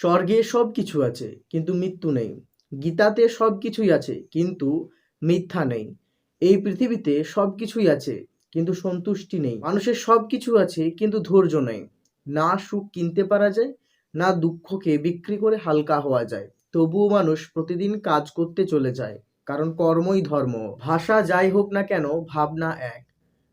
স্বর্গে সবকিছু আছে কিন্তু মৃত্যু নেই। গীতাতে সবকিছুই আছে কিন্তু মিথ্যা নেই। এই পৃথিবীতে সবকিছুই আছে কিন্তু সন্তুষ্টি নেই। মানুষের সবকিছু আছে কিন্তু ধৈর্য নেই। না সুখ কিনতে পারা যায়, না দুঃখকে বিক্রি করে হালকা হওয়া যায়। তবুও মানুষ প্রতিদিন কাজ করতে চলে যায়, কারণ কর্মই ধর্ম। ভাষা যাই হোক না কেন, ভাবনা এক।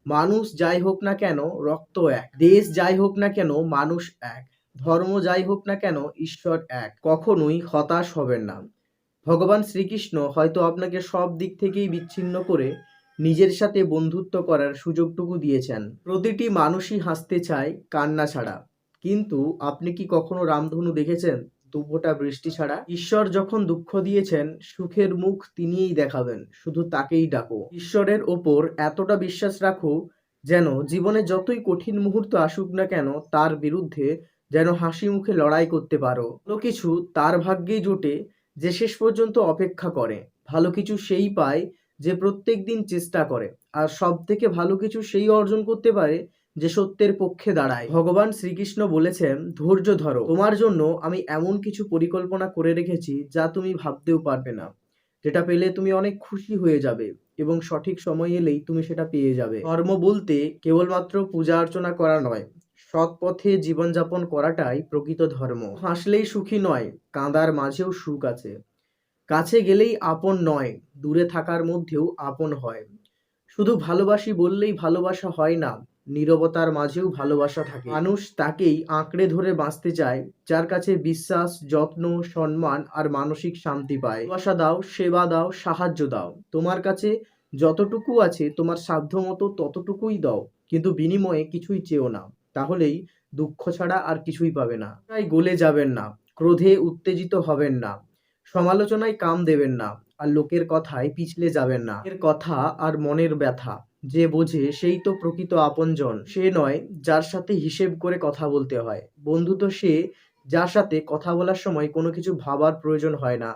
মানুষ যাই হোক না কেন, রক্ত এক। দেশ যাই হোক না কেন, মানুষ এক। ধর্ম যাই হোক না কেন, ঈশ্বর এক। কখনোই হতাশ হবেন না। ভগবান শ্রীকৃষ্ণ হয়তো আপনাকে সব দিক থেকেই বিচ্ছিন্ন করে নিজের সাথে বন্ধুত্ব করার সুযোগটুকু দিয়েছেন। প্রতিটি মানুষই হাসতে চায় কান্না ছাড়া, কিন্তু আপনি কি কখনো রামধনু দেখেছেন দুফোঁটা বৃষ্টি ছাড়া? ঈশ্বর যখন দুঃখ দিয়েছেন, সুখের মুখ তিনিই দেখাবেন, শুধু তাকেই ডাকো। ঈশ্বরের ওপর এতটা বিশ্বাস রাখো যেন জীবনে যতই কঠিন মুহূর্ত আসুক না কেন, তার বিরুদ্ধে যেন হাসি মুখে লড়াই করতে পারো। কোনো কিছু তার ভাগ্যেই জোটে যে শেষ পর্যন্ত অপেক্ষা করে। ভালো কিছু সেই পায় যে প্রত্যেক দিন চেষ্টা করে। আর সব থেকে ভালো কিছু সেই অর্জন করতে পারে যে সত্যের পক্ষে দাঁড়ায়। ভগবান শ্রীকৃষ্ণ বলেছেন, ধৈর্য ধরো, তোমার জন্য আমি এমন কিছু পরিকল্পনা করে রেখেছি যা তুমি ভাবতেও পারবে না। যেটা পেলে তুমি অনেক খুশি হয়ে যাবে এবং সঠিক সময় এলেই তুমি সেটা পেয়ে যাবে। ধর্ম বলতে কেবলমাত্র পূজা অর্চনা করা নয়, সৎ পথে জীবনযাপন করাটাই প্রকৃত ধর্ম। হাসলেই সুখী নয়, কাঁদার মাঝেও সুখ আছে। কাছে গেলেই আপন নয়, দূরে থাকার মধ্যেও আপন হয়। শুধু ভালোবাসি বললেই ভালোবাসা হয় না, নীরবতার মাঝেও ভালোবাসা থাকে। মানুষ তাকেই আঁকড়ে ধরে বাঁচতে চায় যার কাছে বিশ্বাস, যত্ন, সম্মান আর মানসিক শান্তি পায়। ভালোবাসা দাও, সেবা দাও, সাহায্য দাও। তোমার কাছে যতটুকু আছে তোমার সাধ্যমতো ততটুকুই দাও, কিন্তু বিনিময়ে কিছুই চেও না। তাহলেই দুঃখ ছাড়া আর কিছুই পাবে না। তাই গলে যাবেন না, ক্রোধে উত্তেজিত হবেন না, সমালোচনায় কান দেবেন না, আর লোকের কথায় পিছলে যাবেন না। এর কথা আর মনের ব্যথা যে বোঝে সেই তো প্রকৃত আপনজন। সে নয় যার সাথে হিসেব করে কথা বলতে হয়। বন্ধু তো সে যার সাথে কথা বলার সময় কোনো কিছু ভাবার প্রয়োজন হয় না।